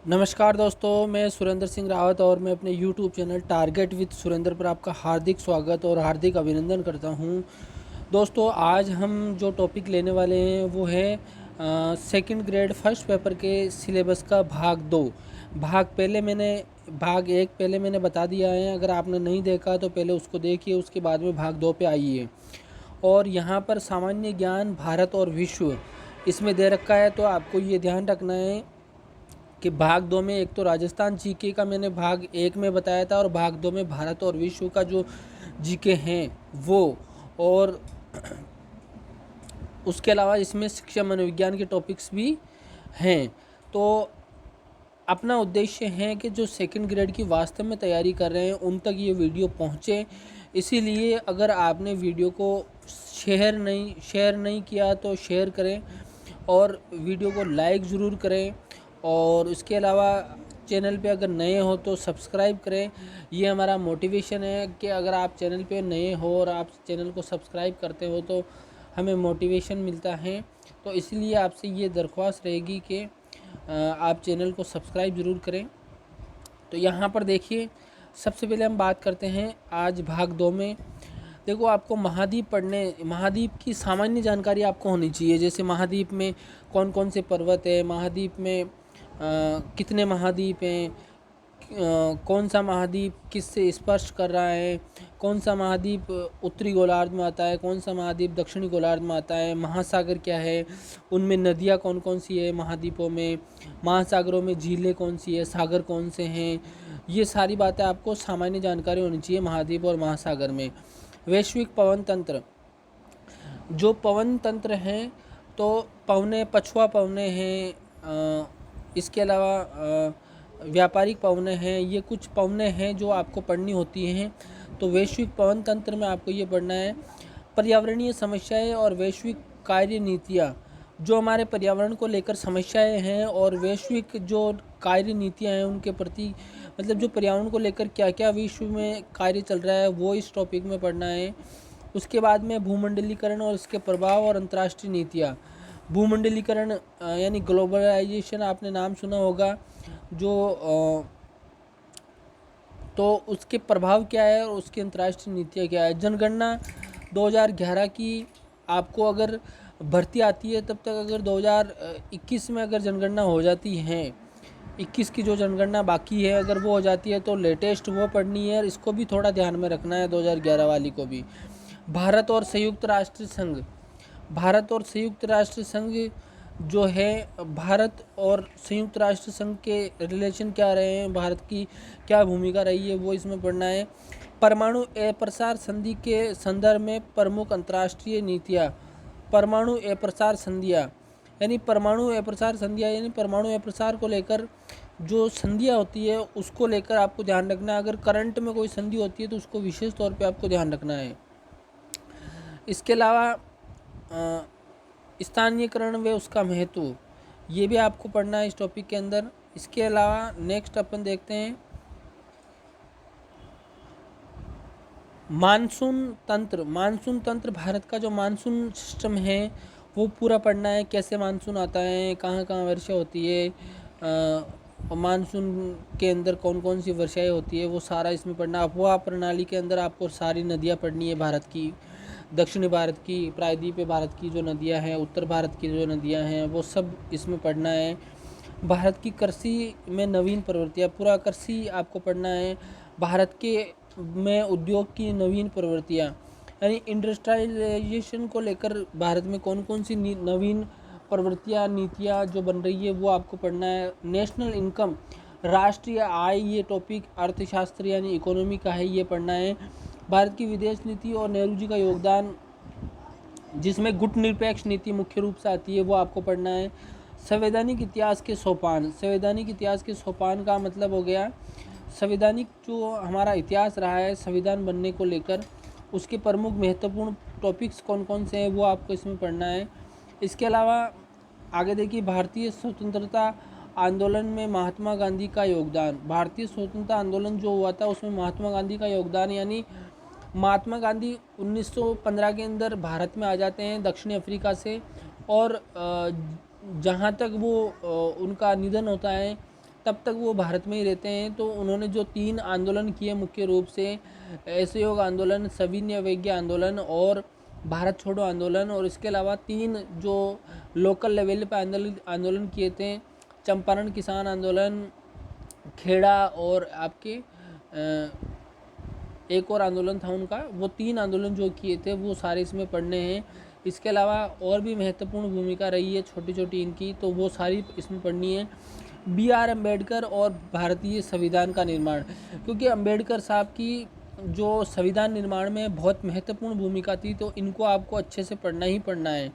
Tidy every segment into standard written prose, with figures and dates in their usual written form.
नमस्कार दोस्तों, मैं सुरेंद्र सिंह रावत और मैं अपने YouTube channel target with Surendra पर आपका हार्दिक स्वागत और हार्दिक अभिनंदन करता हूं। दोस्तों, आज हम जो टॉपिक लेने वाले हैं वो है सेकंड ग्रेड फर्स्ट पेपर के सिलेबस का भाग एक पहले मैंने बता दिया है। अगर आपने नहीं देखा तो पहले उसको देखिए, उसके बाद में भाग 2 पे आइए। और यहाँ पर सामान्य ज्ञान, भारत और विश्व इसमें दे रखा है, तो आपको ये ध्यान रखना है कि भाग 2 में एक तो राजस्थान जीके का मैंने भाग 1 में बताया था और भाग 2 में भारत और विश्व का जो जीके हैं वो, और उसके अलावा इसमें शिक्षा मनोविज्ञान के टॉपिक्स भी हैं। तो अपना उद्देश्य है कि जो सेकंड ग्रेड की वास्तव में तैयारी कर रहे हैं उन तक ये वीडियो पहुँचे। इसीलिए अगर आपने वीडियो को शेयर नहीं किया तो शेयर करें और वीडियो को लाइक ज़रूर करें। और इसके अलावा चैनल पे अगर नए हो तो सब्सक्राइब करें। ये हमारा मोटिवेशन है कि अगर आप चैनल पे नए हो और आप चैनल को सब्सक्राइब करते हो तो हमें मोटिवेशन मिलता है। तो इसलिए आपसे ये दरख्वास्त रहेगी कि आप चैनल को सब्सक्राइब ज़रूर करें। तो यहाँ पर देखिए, सबसे पहले हम बात करते हैं आज भाग 2 में। देखो, आपको महाद्वीप की सामान्य जानकारी आपको होनी चाहिए। जैसे महाद्वीप में कौन कौन से पर्वत है, महाद्वीप में कितने महाद्वीप हैं, कौन सा महाद्वीप किससे स्पर्श कर रहा है, कौन सा महाद्वीप उत्तरी गोलार्ध में आता है, कौन सा महाद्वीप दक्षिणी गोलार्ध में आता है, महासागर क्या है, उनमें नदियाँ कौन कौन सी है महाद्वीपों में, महासागरों में झीलें कौन सी है, सागर कौन से हैं, ये सारी बातें आपको सामान्य जानकारी होनी चाहिए महाद्वीप और महासागर में। वैश्विक पवन तंत्र, जो पवन तंत्र हैं तो पछुआ पवने हैं, इसके अलावा व्यापारिक पवने हैं। ये कुछ पवने हैं जो आपको पढ़नी होती हैं। तो वैश्विक पवन तंत्र में आपको ये पढ़ना है। पर्यावरणीय समस्याएं और वैश्विक कार्य नीतियाँ, जो हमारे पर्यावरण को लेकर समस्याएं हैं और वैश्विक जो कार्य नीतियाँ हैं उनके प्रति, मतलब जो पर्यावरण को लेकर क्या क्या विश्व में कार्य चल रहा है वो इस टॉपिक में पढ़ना है। उसके बाद में भूमंडलीकरण और इसके प्रभाव और अंतर्राष्ट्रीय नीतियाँ। भूमंडलीकरण यानी ग्लोबलाइजेशन, आपने नाम सुना होगा। तो उसके प्रभाव क्या है और उसकी अंतर्राष्ट्रीय नीतियाँ क्या है। जनगणना 2011 की आपको अगर भर्ती आती है तब तक, अगर 2021 में अगर जनगणना हो जाती है, 21 की जो जनगणना बाकी है अगर वो हो जाती है तो लेटेस्ट वो पढ़नी है। और इसको भी थोड़ा ध्यान में रखना है, 2011 वाली को भी। भारत और संयुक्त राष्ट्र संघ जो है, भारत और संयुक्त राष्ट्र संघ के रिलेशन क्या रहे हैं, भारत की क्या भूमिका रही है, वो इसमें पढ़ना है। परमाणु अप्रसार संधि के संदर्भ में प्रमुख अंतर्राष्ट्रीय नीतियाँ। परमाणु अप्रसार संधियाँ यानी परमाणु अप्रसार को लेकर जो संधियाँ होती है उसको लेकर आपको ध्यान रखना है। अगर करंट में कोई संधि होती है तो उसको विशेष तौर पे आपको ध्यान रखना है। इसके अलावा स्थानीयकरण व उसका महत्व, ये भी आपको पढ़ना है इस टॉपिक के अंदर। इसके अलावा नेक्स्ट अपन देखते हैं मानसून तंत्र। भारत का जो मानसून सिस्टम है वो पूरा पढ़ना है। कैसे मानसून आता है, कहाँ कहाँ वर्षा होती है, मानसून के अंदर कौन कौन सी वर्षाएं होती है, वो सारा इसमें पढ़ना। अफवाह प्रणाली के अंदर आपको सारी नदियाँ पढ़नी है भारत की, दक्षिणी भारत की, प्रायद्वीपीय भारत की जो नदियाँ हैं, उत्तर भारत की जो नदियाँ हैं, वो सब इसमें पढ़ना है। भारत की कृषि में नवीन प्रवृत्तियाँ, पूरा कृषि आपको पढ़ना है। भारत के में उद्योग की नवीन प्रवृत्तियाँ, यानी इंडस्ट्रियलाइजेशन को लेकर भारत में कौन कौन सी नवीन प्रवृत्तियाँ, नीतियाँ जो बन रही है वो आपको पढ़ना है। नेशनल इनकम, राष्ट्रीय आय, ये टॉपिक अर्थशास्त्र यानी इकोनॉमी का है, ये पढ़ना है। भारत की विदेश नीति और नेहरू जी का योगदान, जिसमें गुटनिरपेक्ष नीति मुख्य रूप से आती है, वो आपको पढ़ना है। संवैधानिक इतिहास के सोपान का मतलब हो गया संवैधानिक जो हमारा इतिहास रहा है संविधान बनने को लेकर, उसके प्रमुख महत्वपूर्ण टॉपिक्स कौन कौन से हैं वो आपको इसमें पढ़ना है। इसके अलावा आगे देखिए, भारतीय स्वतंत्रता आंदोलन में महात्मा गांधी का योगदान। भारतीय स्वतंत्रता आंदोलन जो हुआ था उसमें महात्मा गांधी का योगदान, यानी महात्मा गांधी 1915 के अंदर भारत में आ जाते हैं दक्षिण अफ्रीका से, और जहाँ तक वो उनका निधन होता है तब तक वो भारत में ही रहते हैं। तो उन्होंने जो 3 आंदोलन किए मुख्य रूप से, असहयोग आंदोलन, सविनय अवज्ञा आंदोलन और भारत छोड़ो आंदोलन, और इसके अलावा 3 जो लोकल लेवल पे आंदोलन किए थे, चंपारण किसान आंदोलन, खेड़ा और आपके एक और आंदोलन था उनका, वो 3 आंदोलन जो किए थे वो सारे इसमें पढ़ने हैं। इसके अलावा और भी महत्वपूर्ण भूमिका रही है छोटी छोटी इनकी, तो वो सारी इसमें पढ़नी है। BR अम्बेडकर और भारतीय संविधान का निर्माण, क्योंकि अम्बेडकर साहब की जो संविधान निर्माण में बहुत महत्वपूर्ण भूमिका थी, तो इनको आपको अच्छे से पढ़ना ही पढ़ना है।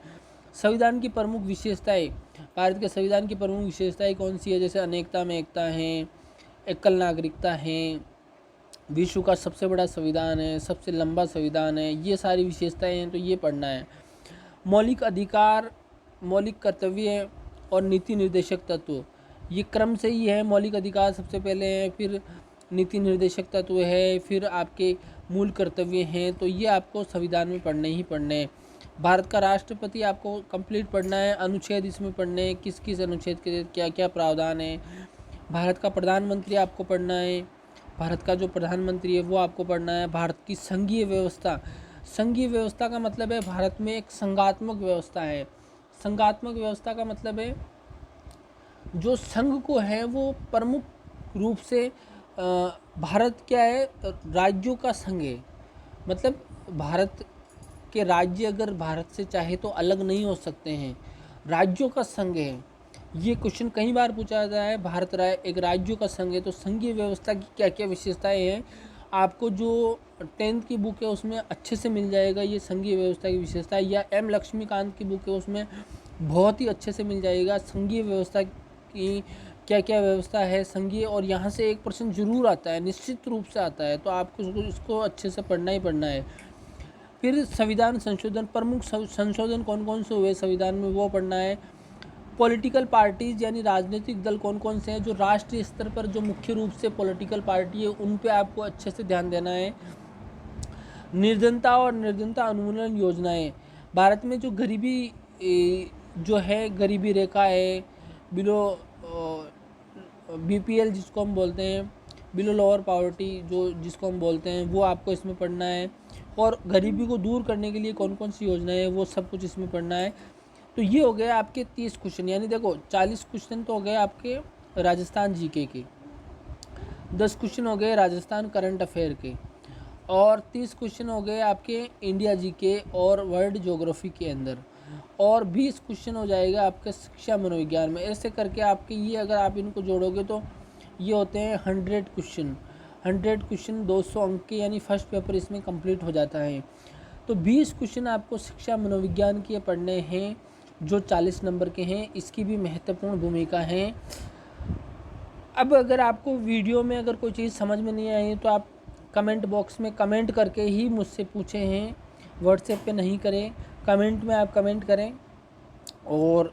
संविधान की प्रमुख विशेषताएं, भारत के संविधान की प्रमुख विशेषताएं कौन सी है? जैसे अनेकता में एकता है, एकल नागरिकता है, विश्व का सबसे बड़ा संविधान है, सबसे लंबा संविधान है, ये सारी विशेषताएं हैं, तो ये पढ़ना है। मौलिक अधिकार, मौलिक कर्तव्य और नीति निर्देशक तत्व, ये क्रम से ही है। मौलिक अधिकार सबसे पहले है, फिर नीति निर्देशक तत्व है, फिर आपके मूल कर्तव्य हैं, तो ये आपको संविधान में पढ़ने ही पढ़ने हैं। भारत का राष्ट्रपति आपको कंप्लीट पढ़ना है, अनुच्छेद इसमें पढ़ने हैं, किस किस अनुच्छेद के क्या क्या प्रावधान है। भारत का प्रधानमंत्री आपको पढ़ना है, भारत का जो प्रधानमंत्री है वो आपको पढ़ना है। भारत की संघीय व्यवस्था, संघीय व्यवस्था का मतलब है भारत में एक संघात्मक व्यवस्था है। संघात्मक व्यवस्था का मतलब है जो संघ को है वो प्रमुख रूप से भारत क्या है, राज्यों का संघ है। मतलब भारत के राज्य अगर भारत से चाहे तो अलग नहीं हो सकते हैं, राज्यों का संघ है। ये क्वेश्चन कई बार पूछा जाता है, भारत एक राज्यों का संघ है, तो संघीय व्यवस्था की क्या क्या विशेषताएं हैं, आपको जो 10th की बुक है उसमें अच्छे से मिल जाएगा ये संघीय व्यवस्था की विशेषता, या M लक्ष्मीकांत की बुक है उसमें बहुत ही अच्छे से मिल जाएगा संघीय व्यवस्था की क्या क्या व्यवस्था है संघीय। और यहाँ से एक प्रश्न जरूर आता है, निश्चित रूप से आता है, तो आपको इसको अच्छे से पढ़ना ही पढ़ना है। फिर संविधान संशोधन, प्रमुख संशोधन कौन कौन से हुए संविधान में वो पढ़ना है। पॉलिटिकल पार्टीज यानी राजनीतिक दल कौन कौन से हैं, जो राष्ट्रीय स्तर पर जो मुख्य रूप से पॉलिटिकल पार्टी है उन पे आपको अच्छे से ध्यान देना है। निर्धनता और निर्धनता उन्मूलन योजनाएं, भारत में जो गरीबी जो है, गरीबी रेखा है, बिलो BPL जिसको हम बोलते हैं, बिलो लोअर पॉवर्टी जो जिसको हम बोलते हैं, वो आपको इसमें पढ़ना है। और गरीबी को दूर करने के लिए कौन कौन सी योजनाएं हैं वो सब कुछ इसमें पढ़ना है। तो ये हो गए आपके 30 क्वेश्चन, यानी देखो 40 क्वेश्चन तो हो गए आपके राजस्थान जीके के, 10 क्वेश्चन हो गए राजस्थान करंट अफेयर के, और 30 क्वेश्चन हो गए आपके इंडिया जीके और वर्ल्ड ज्योग्राफी के अंदर, और 20 क्वेश्चन हो जाएगा आपके शिक्षा मनोविज्ञान में। ऐसे करके आपके ये अगर आप इनको जोड़ोगे तो ये होते हैं 100 क्वेश्चन। 100 क्वेश्चन 200 अंक के, यानी फर्स्ट पेपर इसमें कंप्लीट हो जाता है। तो 20 क्वेश्चन आपको शिक्षा मनोविज्ञान के पढ़ने हैं जो 40 नंबर के हैं, इसकी भी महत्वपूर्ण भूमिका है। अब अगर आपको वीडियो में अगर कोई चीज़ समझ में नहीं आई तो आप कमेंट बॉक्स में कमेंट करके ही मुझसे पूछे हैं, व्हाट्सएप पे नहीं करें, कमेंट में आप कमेंट करें। और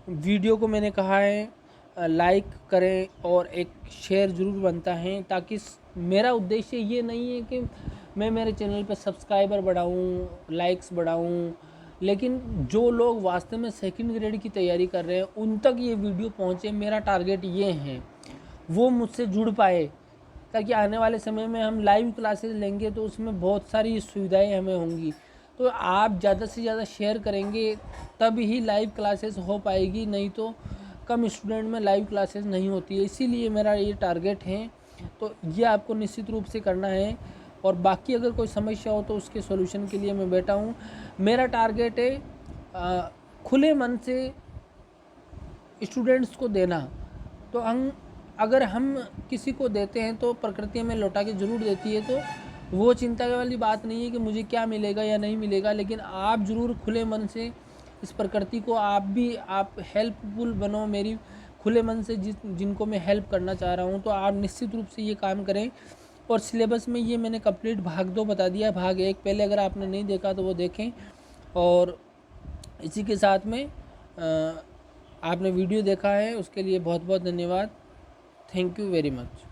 वीडियो को मैंने कहा है लाइक करें और एक शेयर ज़रूर बनता है, ताकि मेरा उद्देश्य ये नहीं है कि मैं मेरे चैनल पे सब्सक्राइबर बढ़ाऊँ, लाइक्स बढ़ाऊँ, लेकिन जो लोग वास्तव में सेकंड ग्रेड की तैयारी कर रहे हैं उन तक ये वीडियो पहुँचे, मेरा टारगेट ये है, वो मुझसे जुड़ पाए, ताकि आने वाले समय में हम लाइव क्लासेस लेंगे तो उसमें बहुत सारी सुविधाएं हमें होंगी। तो आप ज़्यादा से ज़्यादा शेयर करेंगे तब ही लाइव क्लासेस हो पाएगी, नहीं तो कम स्टूडेंट में लाइव क्लासेस नहीं होती है। इसीलिए मेरा ये टारगेट है, तो ये आपको निश्चित रूप से करना है। और बाकी अगर कोई समस्या हो तो उसके सॉल्यूशन के लिए मैं बैठा हूँ। मेरा टारगेट है खुले मन से स्टूडेंट्स को देना। तो अगर हम किसी को देते हैं तो प्रकृति हमें लौटा के ज़रूर देती है, तो वो चिंता वाली बात नहीं है कि मुझे क्या मिलेगा या नहीं मिलेगा, लेकिन आप ज़रूर खुले मन से इस प्रकृति को आप हेल्पफुल बनो मेरी, खुले मन से जिनको मैं हेल्प करना चाह रहा हूँ। तो आप निश्चित रूप से ये काम करें। और सिलेबस में ये मैंने कंप्लीट भाग 2 बता दिया, भाग 1 पहले अगर आपने नहीं देखा तो वो देखें। और इसी के साथ में आपने वीडियो देखा है उसके लिए बहुत बहुत धन्यवाद। Thank you very much.